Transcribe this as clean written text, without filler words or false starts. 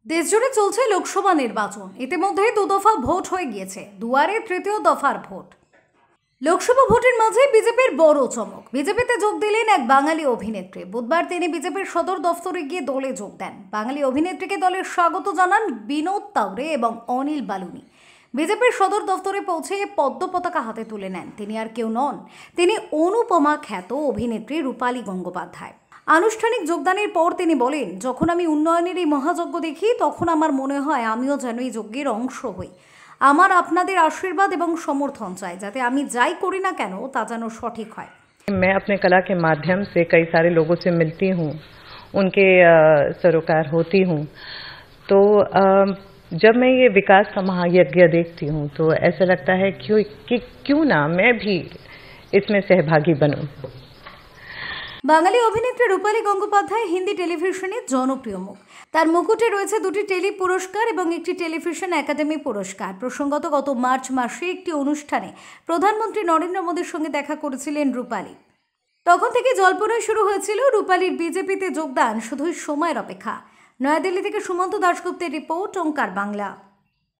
দেশজুড়ে চলছে লোকসভা নির্বাচন। ইতিমধ্যেই দুদফা ভোট হয়ে গিয়েছে, দুয়ারে তৃতীয় দফার ভোট। লোকসভা ভোটের মাঝে বিজেপির বড় চমক। বিজেপিতে যোগ দিলেন এক বাঙালি অভিনেত্রী। বুধবার তিনি বিজেপির সদর দফতরে গিয়ে দলে যোগ দেন। বাঙালি অভিনেত্রীকে দলের স্বাগত জানান বিনোদ তাওরে এবং অনিল বালুনি। বিজেপির সদর দফতরে পৌঁছে পদ্ম পতাকা হাতে তুলে নেন। তিনি আর কেউ নন, তিনি অনুপমা খ্যাত অভিনেত্রী রূপালী গঙ্গোপাধ্যায়। আনুষ্ঠানিক যোগদানের পর তিনি বলেন, যখন আমি উন্নয়নের এই মহাযজ্ঞ দেখি তখন আমার মনে হয় আমিও যেন এই যজ্ঞের অংশ হই। আমার আপনাদের আশীর্বাদ এবং সমর্থন চাই, যাতে আমি যাই করি না কেন তা যেন সঠিক হয়। मैं अपने कला के माध्यम से कई सारे लोगों से मिलती हूँ, उनके सरोकार होती हूँ। तो जब मैं ये विकास का महायज्ञ देखती हूँ तो ऐसा लगता है कि क्यों ना मैं भी इसमें सहभागी बनूं। বাঙালি অভিনেত্রী রূপালী গঙ্গোপাধ্যায় হিন্দি টেলিভিশনে জনপ্রিয় মুখ। তার মুকুটে রয়েছে দুটি টেলি পুরস্কার এবং একটি টেলিভিশন একাডেমি পুরস্কার। প্রসঙ্গত, গত মার্চ মাসে একটি অনুষ্ঠানে প্রধানমন্ত্রী নরেন্দ্র মোদীর সঙ্গে দেখা করেছিলেন রূপালী। তখন থেকে জল্পনা শুরু হয়েছিল রূপালীর বিজেপিতে যোগদান শুধুই সময়ের অপেক্ষা। নয়াদিল্লি থেকে সুমন্ত দাশগুপ্তের রিপোর্ট, ওঙ্কার বাংলা।